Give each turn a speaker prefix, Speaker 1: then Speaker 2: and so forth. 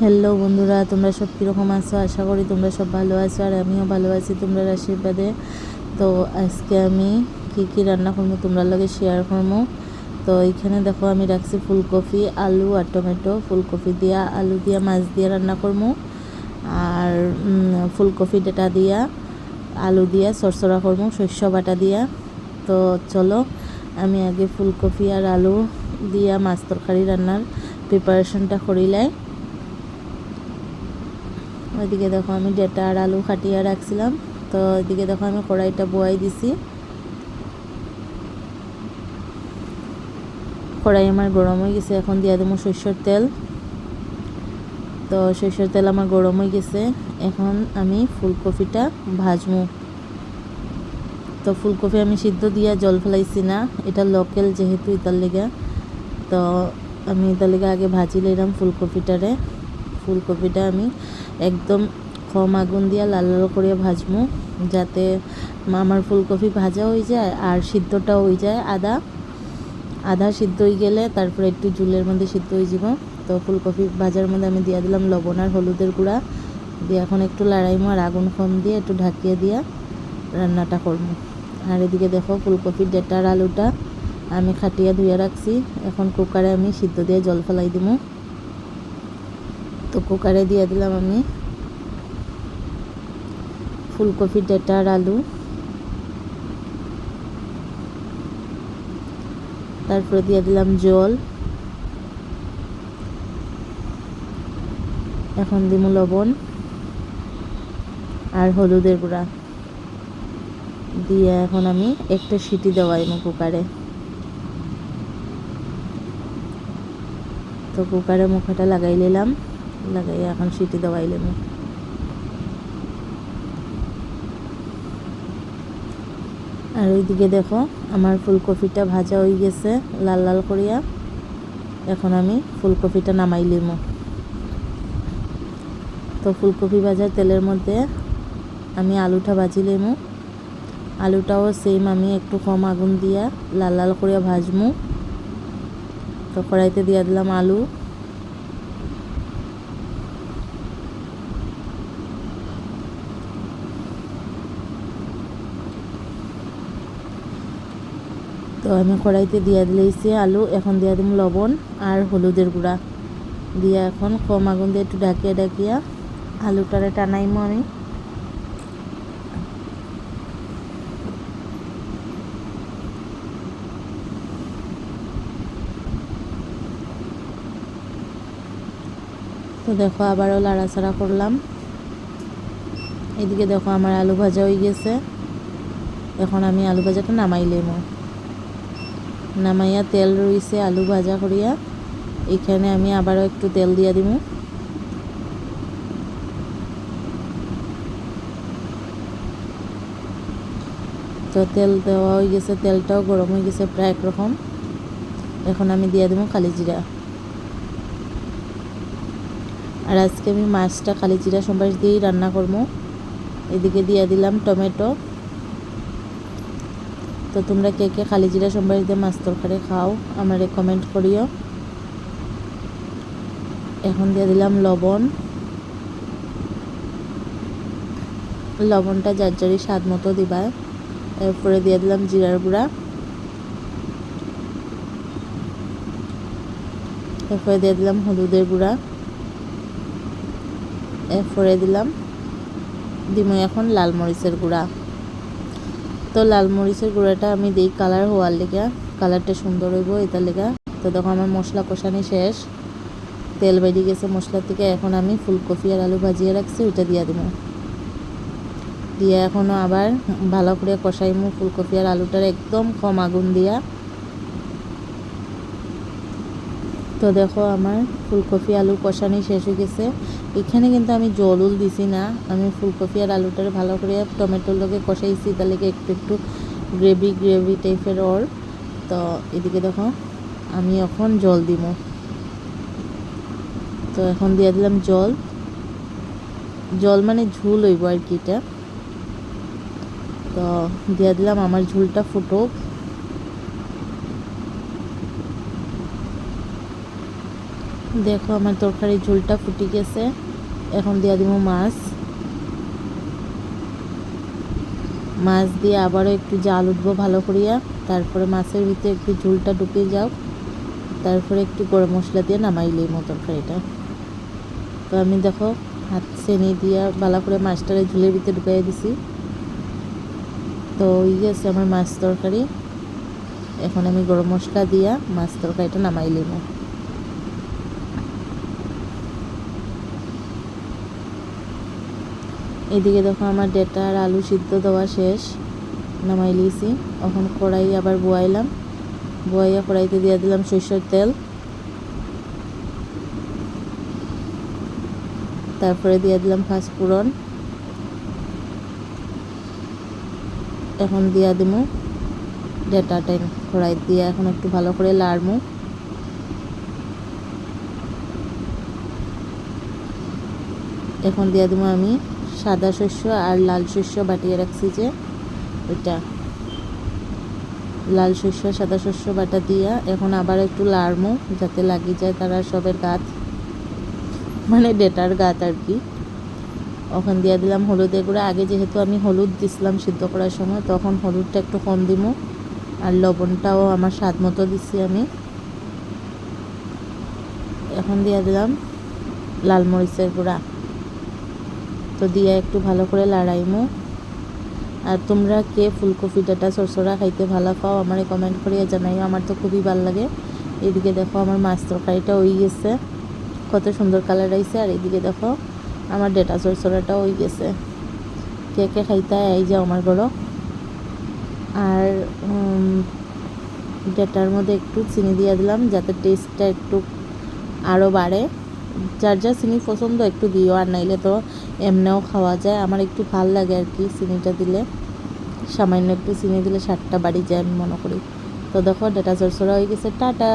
Speaker 1: Hello বন্ধুরা, তোমরা সব কীরকম আছো? আশা করি তোমরা সব ভালো আছো, আর আমিও ভালো আছি তোমরা আশীর্বাদে। তো আজকে আমি কি রান্না করবো তোমরা লগে শেয়ার করবো। তো এখানে দেখো আমি রাখছি ফুলকপি, আলু আর টমেটো। ফুলকপি দিয়া আলু দিয়া মাছ দিয়ে রান্না করবো, আর ফুলকপি ডাটা দিয়া আলু দিয়া সরসরা করবো শস্য বাটা দিয়া। তো চলো আমি আগে ফুলকপি আর আলু দিয়া মাছ তরকারি রান্নার প্রিপারেশনটা করিলাই। ওইদিকে দেখো আমি ডাটা আর আলু কাটিয়ে রাখছিলাম। তো ওইদিকে দেখো আমি কড়াইটা বয়াই দিছি। কড়াই আমার গরম হয়ে গেছে, এখন দিয়ে দেবো সরষের তেল। তো সরষের তেল আমার গরম হয়ে গেছে, এখন আমি ফুলকপিটা ভাজবো। তো ফুলকপি আমি সিদ্ধ দিয়া জল ফেলাইছি না, এটা লোকাল যেহেতু এটার লেগে। তো আমি এটার লেগে আগে ভাজি লইলাম ফুলকপিটা আমি একদম কম আগুন দিয়া লাল লাল করে ভাজবো, যাতে আমার ফুলকপি ভাজা হয়ে যায় আর সিদ্ধটাও হয়ে যায়। আধা সিদ্ধ হয়ে গেলে তারপরে একটু জুলের মধ্যে সিদ্ধ হয়ে যাব। তো ফুলকপি ভাজার মধ্যে আমি দিয়ে দিলাম লবণ আর হলুদের গুঁড়া দিয়ে এখন একটু লড়াইমো, আর আগুন কম দিয়ে একটু ঢাকিয়ে দিয়ে রান্নাটা করবো। আর এদিকে দেখো ফুলকপির ডাটা আর আলুটা আমি খাটিয়ে ধুয়ে রাখছি, এখন কুকারে আমি সিদ্ধ দিয়ে জল ফেলাই দিব। তো কুকারে দিয়ে দিলাম আমি ফুলকপির ডাটা আর আলু, তারপরে দিয়ে দিলাম জল, এখন দিব লবণ আর হলুদের গুঁড়া দিয়ে এখন আমি একটা সিটি দেওয়াইম কুকারে। তো কুকারে মুখটা লাগাই নিলাম, লাগাই এখন সিটি দেওয়াইলাম। আর ওইদিকে দেখো আমার ফুলকপিটা ভাজা হয়ে গেছে লাল লাল করিয়া, এখন আমি ফুলকপিটা নামাই লিম। তো ফুলকপি ভাজার তেলের মধ্যে আমি আলুটা ভাজি লিমু। আলুটাও সেম আমি একটু কম আগুন দিয়া লাল লাল করিয়া ভাজমু। তো কড়াইতে দিয়া দিলাম আলু, তো আমি কড়াইতে দিয়া দিলেছি আলু, এখন দিয়া দিম লবণ আর হলুদের গুঁড়া দিয়া এখন কম আগুন দিয়ে একটু ঢাকিয়া আলুটারে টানাইমো আমি। তো দেখো আবারও লাড়াচাড়া করলাম। এদিকে দেখো আমার আলু ভাজা হয়ে গেছে, এখন আমি আলু ভাজাটা নামাইয়া তেল রয়েছে আলু ভাজা করিয়া, এখানে আমি আবারও একটু তেল দিয়া দিব। তো তেল দেওয়া হয়ে গেছে, তেলটাও গরম হয়ে গেছে প্রায় একরকম। এখন আমি দিয়ে দেবো কালি জিরা, আর আজকে আমি মাছটা কালি জিরা সম্বাস দিয়েই রান্না করবো। এদিকে দিয়ে দিলাম টমেটো। তো তোমরা কে কে কালি জিরা সম্বাস দিয়ে মাছ তরকারি খাও আমারে কমেন্ট করিও। এখন দিয়ে দিলাম লবণটা যার যারই স্বাদ মতো দিবা। এরপরে দিয়ে দিলাম জিরার গুঁড়া, এরপরে দিয়ে দিলাম হলুদের গুঁড়া, এরপরে দিলাম এখন লাল মরিচের গুঁড়া। তো লাল মরিচের গুঁড়াটা আমি দিই কালার হওয়ার লেগা, কালারটা সুন্দর হইব এটার লেগা। তো দেখো আমার মশলা কষানি শেষ, তেল বেরিয়ে গেছে মশলা থেকে। এখন আমি ফুলকপি আর আলু ভাজিয়ে রাখছি ওইটা দিয়ে দেবো, দিয়ে এখনও আবার ভালো করে কষাইমু ফুলকপি আর আলুটার একদম কম আগুন দিয়া। তো দেখো আমার ফুলকপি আলু কষানি শেষ হয়ে গেছে। এখানে কিন্তু আমি জল দিছি না, আমি ফুলকপি আর আলুটার ভালো করে টমেটোর লগে কষাইছি, তার লেগে একটু গ্রেভি টাইপের ওর। তো এদিকে দেখো আমি এখন জল দিব। তো এখন দিয়ে দিলাম জল মানে ঝুল হইব আর কি এটা। তো দিয়ে দিলাম আমার ঝুলটা ফুটুক। দেখো আমার তরকারির ঝোলটা ফুটে গেছে। এখন দিয়ে দিব মাছ। মাছ দিয়ে আবারও একটু জাল উঠবো ভালো করিয়া। তারপরে মাছের ভিতরে একটু ঝোলটা ঢুকে যাও, তারপরে একটু গরম মশলা দিয়ে নামাইলেই মো তরকারিটা। তো আমি দেখো হাত ছেনি দিয়া ভালো করে মাছটারে ঝোলের ভিতরে ঢুকাই দিছি। তো ওই গেছে আমার মাছ তরকারি। এখন আমি গরম মশলা দিয়া মাছ তরকারিটা নামাইলেই মো। এদিকে দেখো আমার ডেটা আর আলু সিদ্ধ দেওয়া শেষ, নামাই লিয়েছি। এখন কড়াই আবার বয়াইলাম, বয়াইয়া কড়াইতে দিয়ে দিলাম সরষের তেল, তারপরে দিয়ে দিলাম পাঁচফোড়ন। এখন দিয়া দিমু ডেটাটা কড়াই দিয়ে এখন একটু ভালো করে লাড়মু। এখন দিয়ে দিমু আমি সাদা শস্য আর লাল শস্য বাটিয়ে রাখছি যে ওইটা, লাল শস্য সাদা শস্য বাটা দিয়া এখন আবার একটু লাড়মু যাতে লাগি যায় তারা সবের গাত, মানে ডেটার গাত আর কি। ওখান দিয়ে দিলাম হলুদের গুঁড়া। আগে যেহেতু আমি হলুদ দিছিলাম সিদ্ধ করার সময়, তখন হলুদটা একটু কম দিমু, আর লবণটাও আমার স্বাদ মতো দিছি আমি। এখন দিয়ে দিলাম লাল মরিচের গুঁড়া। তো দিয়ে একটু ভালো করে লাড়াইমু। আর তোমরা কে ফুলকপি ডাটা চরচড়া খাইতে ভালো পাও আমার কমেন্ট করিয়া জানাইও, আমার তো খুবই ভালো লাগে। এদিকে দেখো আমার মাছ তরকারিটা হয়ে গেছে, কত সুন্দর কালার আইছে। আর এদিকে দেখো আমার ডেটা চরচড়াটা হয়ে গেছে। কে কে খাইতে এই যাও আমার ঘরও। আর ডেটার মধ্যে একটু চিনি দিয়ে দিলাম যাতে টেস্টটা একটু আরও বাড়ে। যার যা চিনি পছন্দ একটু দিও, আর নাইলে তো এমনিও খাওয়া যায়। আমার একটু ভাল লাগে আর কি চিনিটা দিলে, সামান্য একটু চিনি দিলে স্বাদটা বাড়ি যায় আমি মনে করি। তো দেখো ডেটা চরচড়া হয়ে গেছে। টাটা।